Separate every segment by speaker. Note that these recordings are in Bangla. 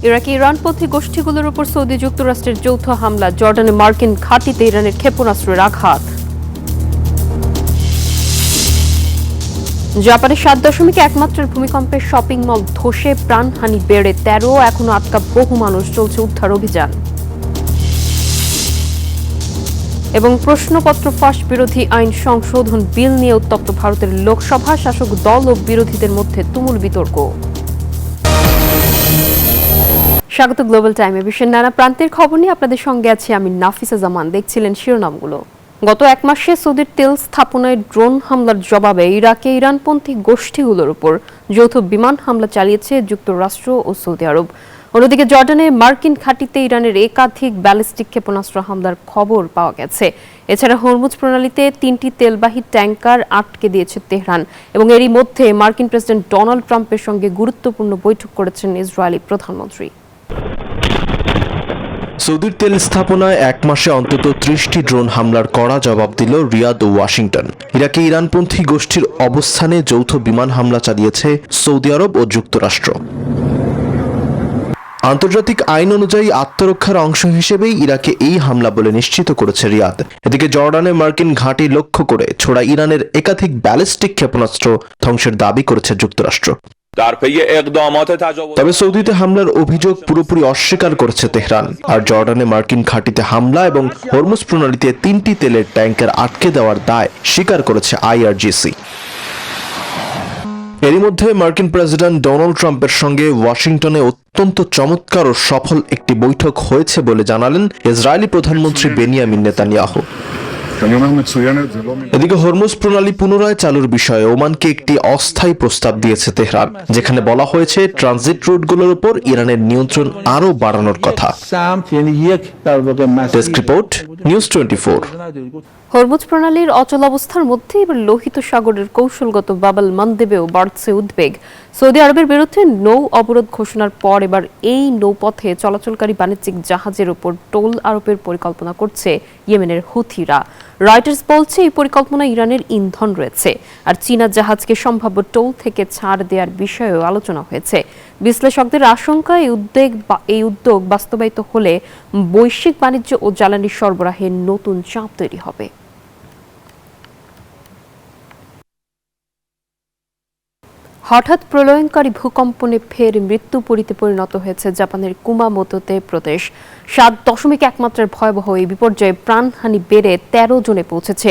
Speaker 1: ইরাকে ইরানপন্থী গোষ্ঠীগুলোর উপর সৌদি যুক্তরাষ্ট্রের যৌথ হামলা, জর্ডানে মার্কিন ঘাঁটিতে ইরানের ক্ষেপণাস্ত্রের আঘাত। জাপানে 7.1 মাত্রার ভূমিকম্পে শপিং মল ধসে প্রাণহানি বেড়ে 13, এখনো আটকা বহু মানুষ, চলছে উদ্ধার অভিযান। এবং প্রশ্নপত্র ফাঁস বিরোধী আইন সংশোধন বিল নিয়ে উত্তপ্ত ভারতের লোকসভা, শাসক দল ও বিরোধীদের মধ্যে তুমুল বিতর্ক। স্বাগত গ্লোবাল টাইমে। বিশ্বের নানা প্রান্তের খবর নিয়ে আপনাদের সঙ্গে আছি আমি নাফিসা জামান। দেখছিলেন শিরোনামগুলো। গত এক মাসে সৌদির তেল স্থাপনায় ড্রোন হামলার জবাবে ইরাকে ইরানপন্থী গোষ্ঠীগুলোর উপর যৌথ বিমান হামলা চালিয়েছে যুক্তরাষ্ট্র ও সৌদি আরব। অন্যদিকে জর্ডানে মার্কিন ঘাঁটিতে ইরানের একাধিক ব্যালিস্টিক ক্ষেপণাস্ত্র হামলার খবর পাওয়া গেছে। এছাড়া হরমুজ প্রণালীতে 3টি তেলবাহী ট্যাঙ্কার আটকে দিয়েছে তেহরান। এবং এরই মধ্যে মার্কিন প্রেসিডেন্ট ডোনাল্ড ট্রাম্পের সঙ্গে গুরুত্বপূর্ণ বৈঠক করেছেন ইসরায়েলি প্রধানমন্ত্রী।
Speaker 2: সৌদির তেল স্থাপনায় এক মাসে অন্তত 30টি ড্রোন হামলার কড়া জবাব দিল রিয়াদ ও ওয়াশিংটন। ইরাকে ইরানপন্থী গোষ্ঠীর অবস্থানে যৌথ বিমান হামলা চালিয়েছে সৌদি আরব ও যুক্তরাষ্ট্র। আন্তর্জাতিক আইন অনুযায়ী আত্মরক্ষার অংশ হিসেবেই ইরাকে এই হামলা বলে নিশ্চিত করেছে রিয়াদ। এদিকে জর্ডানে মার্কিন ঘাঁটি লক্ষ্য করে ছোড়া ইরানের একাধিক ব্যালিস্টিক ক্ষেপণাস্ত্র ধ্বংসের দাবি করেছে যুক্তরাষ্ট্র। তবে সৌদিতে হামলার অভিযোগ পুরোপুরি অস্বীকার করেছে তেহরান। আর জর্ডানে মার্কিন ঘাঁটিতে হামলা এবং হরমুজ প্রণালীতে 3টি তেলের ট্যাঙ্কার আটকে দেওয়ার দায় স্বীকার করেছে আইআরজিসি। এরই মধ্যে মার্কিন প্রেসিডেন্ট ডোনাল্ড ট্রাম্পের সঙ্গে ওয়াশিংটনে অত্যন্ত চমৎকার ও সফল একটি বৈঠক হয়েছে বলে জানালেন ইসরায়েলি প্রধানমন্ত্রী বেনিয়ামিন নেতানিয়াহু। এদিকে হরমুজ প্রণালী পুনরায় চালুর বিষয়ে ওমানকে একটি অস্থায়ী প্রস্তাব দিয়েছে তেহরান, যেখানে বলা হয়েছে ট্রানজিট রুটগুলোর উপর ইরানের নিয়ন্ত্রণ আরও বাড়ানোর কথা। Desk report, news 24।
Speaker 1: হরমুজ প্রণালীর অচল অবস্থার মধ্যে এবার লোহিত সাগরের কৌশলগত বাবল মানদেবেও বাড়ছে উদ্বেগ। সৌদি আরবের বিরুদ্ধে নৌ অবরোধ ঘোষণার পর এবার এই নৌপথে চলাচলকারী বাণিজ্যিক জাহাজের উপর টোল আরোপের পরিকল্পনা করছে ইয়েমেনের হুথিরা। রয়টার্স বলছে এই পরিকল্পনা ইরানের ইন্ধন রয়েছে। আর চীনা জাহাজকে সম্ভাব্য টোল থেকে ছাড় দেওয়ার বিষয়েও আলোচনা হয়েছে। বিশ্লেষকদের আশঙ্কা এই উদ্যোগ বাস্তবায়িত হলে বৈশ্বিক বাণিজ্য ও জ্বালানি সরবরাহে নতুন চাপ তৈরি হবে। হঠাৎ প্রলয়ঙ্কারী ভূকম্পনে ফের মৃত্যুপুরীতে পরিণত হয়েছে জাপানের কুমামোতোতে প্রদেশ। 7.1 মাত্রার ভয়াবহ এই বিপর্যয়ে প্রাণহানি বেড়ে 13 জনে পৌঁছেছে।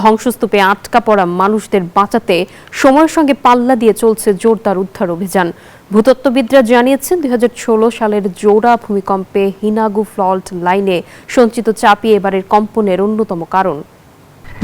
Speaker 1: ধ্বংসস্তূপে আটকা পড়া মানুষদের বাঁচাতে সময়ের সঙ্গে পাল্লা দিয়ে চলছে জোরদার উদ্ধার অভিযান। ভূতত্ত্ববিদরা জানিয়েছেন 2016 সালের জোড়া ভূমিকম্পে হিনাগু ফল্ট লাইনে সঞ্চিত চাপই এবারের কম্পনের অন্যতম কারণ।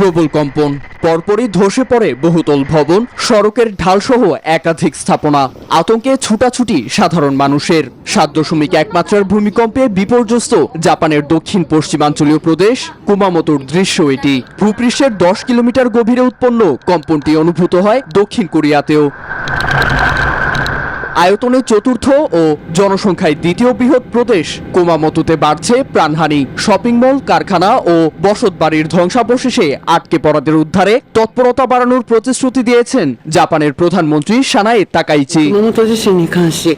Speaker 3: প্রবল কম্পন, পরপরই ধসে পড়ে বহুতল ভবন, সড়কের ঢালসহ একাধিক স্থাপনা। আতঙ্কে ছুটাছুটি সাধারণ মানুষের। 7.1 মাত্রার ভূমিকম্পে বিপর্যস্ত জাপানের দক্ষিণ পশ্চিমাঞ্চলীয় প্রদেশ কুমামোতোর দৃশ্য এটি। ভূপৃষ্ঠের 10 কিলোমিটার গভীরে উৎপন্ন কম্পনটি অনুভূত হয় দক্ষিণ কোরিয়াতেও। আয়তনে চতুর্থ ও জনসংখ্যায় দ্বিতীয় বৃহৎ প্রদেশ কুমামোতোতে বাড়ছে প্রাণহানি। শপিং মল, কারখানা ও বসতবাড়ির ধ্বংসাবশেষে আটকে পড়াদের উদ্ধারে তৎপরতা বাড়ানোর প্রতিশ্রুতি দিয়েছেন জাপানের প্রধানমন্ত্রী সানায়ে তাকাইচি।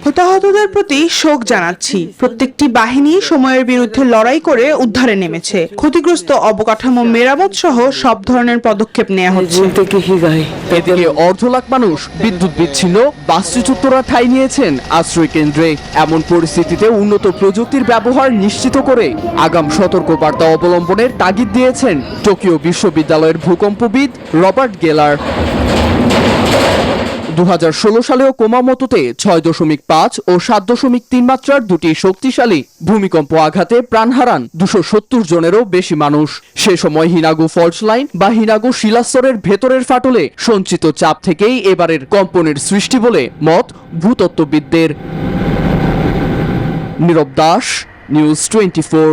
Speaker 4: হতাহতদের প্রতি শোক জানাচ্ছি। প্রত্যেকটি বাহিনী সময়ের বিরুদ্ধে লড়াই করে উদ্ধারে নেমেছে। ক্ষতিগ্রস্ত অবকাঠামো মেরামত সহ সব ধরনের পদক্ষেপ নেওয়া হচ্ছে।
Speaker 3: এদিকে 1.5 লাখ মানুষ বিদ্যুৎ বিচ্ছিন্ন, বাস্তুচ্যুতরা ঠাঁই নিয়েছেন আশ্রয় কেন্দ্রে। এমন পরিস্থিতিতে উন্নত প্রযুক্তির ব্যবহার নিশ্চিত করে আগাম সতর্কবার্তা অবলম্বনের তাগিদ দিয়েছেন টোকিও বিশ্ববিদ্যালয়ের ভূকম্পবিদ রবার্ট গেলার। 2016 সালেও কুমামোতোতে 6.5 ও 7.3 মাত্রার দুটি শক্তিশালী ভূমিকম্প আঘাতে প্রাণ হারান 270 জনেরও বেশি মানুষ। সে সময় হিনাগু ফল্ট লাইন বা হিনাগু শিলাস্তরের ভেতরের ফাটলে সঞ্চিত চাপ থেকেই এবারের কম্পনের সৃষ্টি বলে মত ভূতত্ত্ববিদদের। নীরব দাস, নিউজ 24।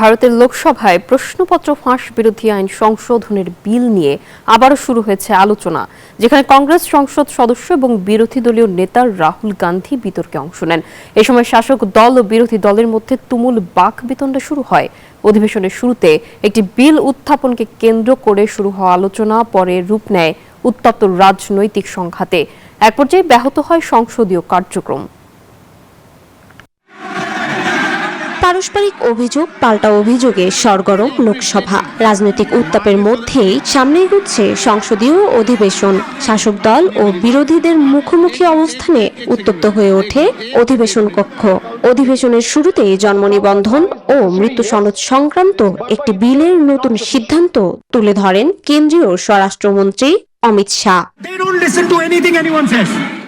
Speaker 1: ভারতের লোকসভায় প্রশ্নপত্র ফাঁস বিরোধী আইন সংশোধনের বিল নিয়ে আবারও শুরু হয়েছে আলোচনা, যেখানে কংগ্রেস সংসদ সদস্য এবং বিরোধী দলীয় নেতা রাহুল গান্ধী বিতর্কে অংশ নেন। এ সময় শাসক দল ও বিরোধী দলের মধ্যে তুমুল বাকবিতণ্ডা শুরু হয়। অধিবেশনের শুরুতে একটি বিল উত্থাপনকে কেন্দ্র করে শুরু হওয়া আলোচনা পরে রূপ নেয় উত্তপ্ত রাজনৈতিক সংঘাতে। এক পর্যায়ে ব্যাহত হয় সংসদীয় কার্যক্রম।
Speaker 5: পারস্পরিক অভিযোগ পাল্টা অভিযোগে সরগরম লোকসভা। রাজনৈতিক উত্তাপের মধ্যেই সামনে এগুচ্ছে সংসদীয় অধিবেশন। শাসক দল ও বিরোধীদের মুখোমুখি অবস্থানে উত্তপ্ত হয়ে ওঠে অধিবেশন কক্ষ। অধিবেশনের শুরুতেই জন্ম নিবন্ধন ও মৃত্যু সনদ সংক্রান্ত একটি বিলের নতুন সিদ্ধান্ত তুলে ধরেন কেন্দ্রীয় স্বরাষ্ট্রমন্ত্রী অমিত শাহ।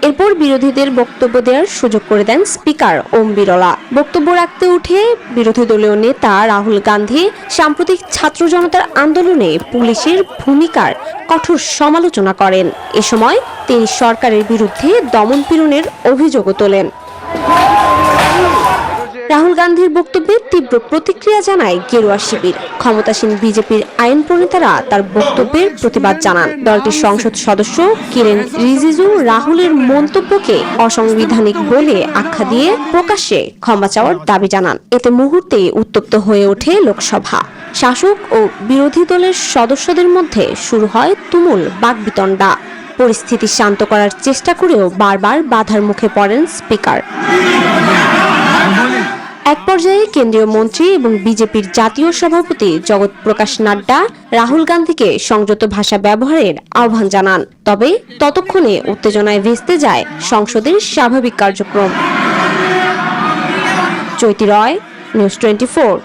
Speaker 5: এরপর বিরোধীদের বক্তব্য দেওয়ার সুযোগ করে দেন স্পিকার ওম বিরলা। বক্তব্য রাখতে উঠে বিরোধী দলীয় নেতা রাহুল গান্ধী সাম্প্রতিক ছাত্র জনতার আন্দোলনে পুলিশের ভূমিকার কঠোর সমালোচনা করেন। এ সময় তিনি সরকারের বিরুদ্ধে দমনপীড়নের অভিযোগও তোলেন। রাহুল গান্ধীর বক্তব্যে তীব্র প্রতিক্রিয়া জানায় গেরুয়া শিবির। ক্ষমতাসীন বিজেপির আইন প্রণেতারা তার বক্তব্যের প্রতিবাদ জানান। দলটির সংসদ সদস্য কিরেন রিজিজু রাহুলের মন্তব্যকে অসাংবিধানিক বলে আখ্যা দিয়ে প্রকাশ্যে ক্ষমা চাওয়ার দাবি জানান। এতে মুহূর্তেই উত্তপ্ত হয়ে ওঠে লোকসভা। শাসক ও বিরোধী দলের সদস্যদের মধ্যে শুরু হয় তুমুল বাকবিতণ্ডা। পরিস্থিতি শান্ত করার চেষ্টা করেও বারবার বাধার মুখে পড়েন স্পিকার। এক পর্যায়ে কেন্দ্রীয় মন্ত্রী এবং বিজেপির জাতীয় সভাপতি জগৎ প্রকাশ নাড্ডা রাহুল গান্ধীকে সংযত ভাষা ব্যবহারের আহ্বান জানান। তবে ততক্ষণে উত্তেজনায় ভেস্তে যায় সংসদের স্বাভাবিক কার্যক্রম। চৈতি রয়, নিউজ 24।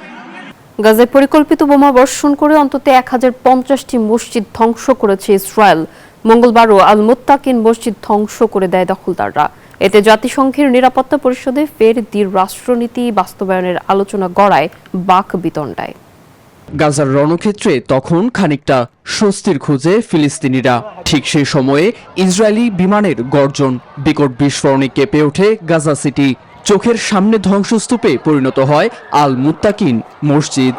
Speaker 1: গাজায় পরিকল্পিত বোমা বর্ষণ করে অন্তত 1050টি মসজিদ ধ্বংস করেছে ইসরায়েল। মঙ্গলবারও আল মুত্তাকিন মসজিদ ধ্বংস করে দেয় দখলদাররা। এতে জাতিসংঘের নিরাপত্তা পরিষদে ফের রাষ্ট্রনীতি বাস্তবায়নের আলোচনা গড়ায় বাক বিতণ্ডায়।
Speaker 3: গাজার রণক্ষেত্রে তখন খানিকটা স্বস্তির খোঁজে ফিলিস্তিনিরা। ঠিক সেই সময়ে ইসরায়েলি বিমানের গর্জন, বিকট বিস্ফোরণে কেঁপে ওঠে গাজা সিটি। চোখের সামনে ধ্বংসস্তূপে পরিণত হয় আল মুত্তাকিন মসজিদ।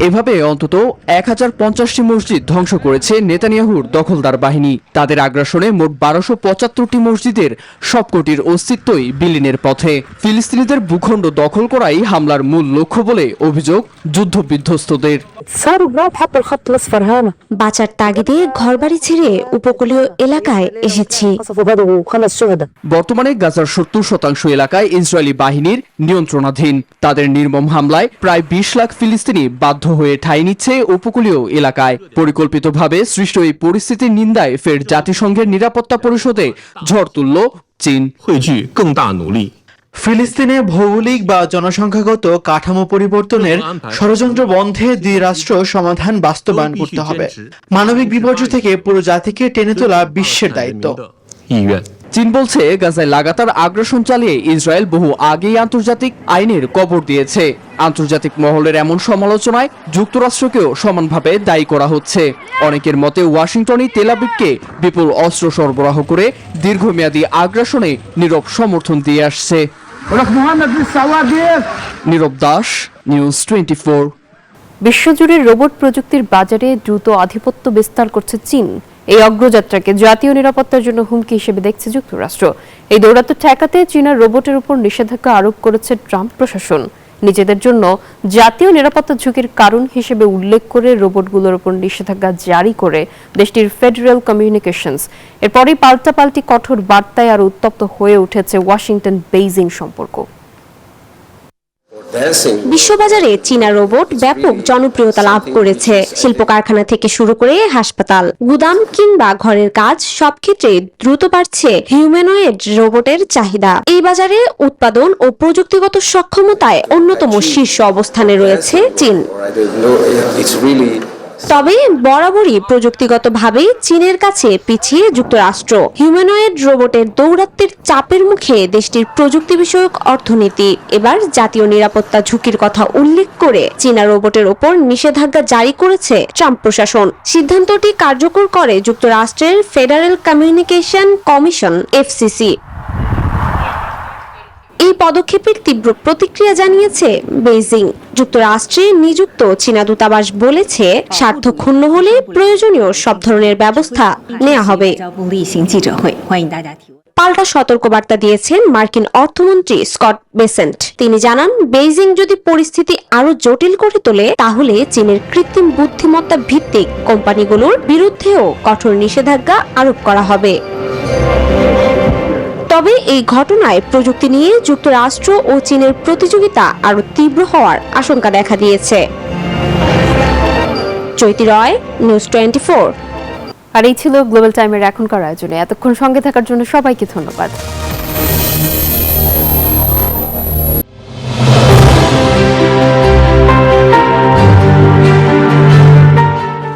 Speaker 3: এভাবে অন্তত 1050টি মসজিদ ধ্বংস করেছে নেতানিয়াহুর দখলদার বাহিনী। তাদের আগ্রাসনে মোট 1275টি মসজিদের সবকটির অস্তিত্বই বিলীনের পথে। ফিলিস্তিনিদের ভূখণ্ড দখল করাই হামলার মূল লক্ষ্য বলে অভিযোগ যুদ্ধবিধ্বস্তদের।
Speaker 5: বাঁচার তাগিদে ঘরবাড়ি ছেড়ে উপকূলীয় এলাকায় এসেছি।
Speaker 3: বর্তমানে গাজার 70% এলাকায় ইসরায়েলি বাহিনীর নিয়ন্ত্রণাধীন। তাদের নির্মম হামলায় প্রায় 20 লাখ ফিলিস্তিনি বাধ্য হয়ে ঠাঁই নিচ্ছে উপকূলীয় এলাকায়। পরিকল্পিতভাবে সৃষ্ট এই পরিস্থিতির নিন্দায় ফের জাতিসংঘের নিরাপত্তা পরিষদে ঝড় তুলল চীন।
Speaker 6: ফিলিস্তিনে ভৌগোলিক বা জনসংখ্যাগত কাঠামো পরিবর্তনের ষড়যন্ত্র বন্ধে দ্বিরাষ্ট্র সমাধান বাস্তবায়ন করতে হবে। মানবিক বিপর্যয় থেকে পুরো জাতিকে টেনে তোলা বিশ্বের দায়িত্ব।
Speaker 3: চীন বলছে গাজায় লাগাতার আগ্রাসন চালিয়ে ইসরায়েল বহু আগেই আন্তর্জাতিক আইনের কবর দিয়েছে। আন্তর্জাতিক মহলের এমন সমালোচনায় যুক্তরাষ্ট্রকেও সমানভাবে দায়ী করা হচ্ছে। অনেকের মতে ওয়াশিংটনই তেল আবিবকে বিপুল অস্ত্র সরবরাহ করে দীর্ঘমেয়াদী আগ্রাসনে নীরব সমর্থন দিয়ে আসছে। নীরব দাস, নিউজ 24।
Speaker 1: বিশ্বজুড়ে রোবট প্রযুক্তির বাজারে দ্রুত আধিপত্য বিস্তার করছে চীন। এই অগ্রযাত্রাকে জাতীয় নিরাপত্তার জন্য হুমকি হিসেবে দেখছে যুক্তরাষ্ট্র। এই দৌরাত্ম্য ঠেকাতে চীনের রোবটের উপর নিষেধাজ্ঞা আরোপ করেছে ট্রাম্প প্রশাসন। নিজেদের জন্য জাতীয় নিরাপত্তা ঝুঁকির কারণ হিসেবে উল্লেখ করে রোবটগুলোর উপর নিষেধাজ্ঞা জারি করে দেশটির ফেডারেল কমিউনিকেশনস। এরপরই পাল্টাপাল্টি কঠোর বার্তায় আরো উত্তপ্ত হয়ে উঠেছে ওয়াশিংটন বেইজিং সম্পর্ক।
Speaker 5: বিশ্ববাজারে চীনা রোবট ব্যাপক জনপ্রিয়তা লাভ করেছে। শিল্প কারখানা থেকে শুরু করে হাসপাতাল, গুদাম কিংবা ঘরের কাজ সব ক্ষেত্রে দ্রুত বাড়ছে হিউম্যানয়েড রোবটের চাহিদা। এই বাজারে উৎপাদন ও প্রযুক্তিগত সক্ষমতায় অন্যতম শীর্ষ অবস্থানে রয়েছে চীন। তবে বরাবরই প্রযুক্তিগতভাবে চীনের কাছে পিছিয়ে যুক্তরাষ্ট্র। হিউম্যানয়েড রোবটের দৌরাত্ম্যের চাপের মুখে দেশটির প্রযুক্তি বিষয়ক অর্থনীতি এবার জাতীয় নিরাপত্তা ঝুঁকির কথা উল্লেখ করে চীনা রোবটের ওপর নিষেধাজ্ঞা জারি করেছে ট্রাম্প প্রশাসন। সিদ্ধান্তটি কার্যকর করে যুক্তরাষ্ট্রের ফেডারেল কমিউনিকেশন কমিশন FCC। এই পদক্ষেপের তীব্র প্রতিক্রিয়া জানিয়েছে বেইজিং। যুক্তরাষ্ট্রে নিযুক্ত চীনা দূতাবাস বলেছে, স্বার্থ ক্ষুণ্ণ হলে প্রয়োজনীয় সব ধরনের ব্যবস্থা নেওয়া হবে। পাল্টা সতর্কবার্তা দিয়েছেন মার্কিন অর্থমন্ত্রী স্কট বেসেন্ট। তিনি জানান, বেইজিং যদি পরিস্থিতি আরো জটিল করে তোলে তাহলে চীনের কৃত্রিম বুদ্ধিমত্তা ভিত্তিক কোম্পানিগুলোর বিরুদ্ধেও কঠোর নিষেধাজ্ঞা আরোপ করা হবে। তবে এই ঘটনায় প্রযুক্তি নিয়ে যুক্তরাষ্ট্র ও চীনের প্রতিযোগিতা আরও তীব্র হওয়ার আশঙ্কা দেখা দিয়েছে। চৈতি রয়, নিউজ 24।
Speaker 1: আর এই ছিল গ্লোবাল টাইমের এখনকার আয়োজনে। এতক্ষণ সঙ্গে থাকার জন্য সবাইকে ধন্যবাদ।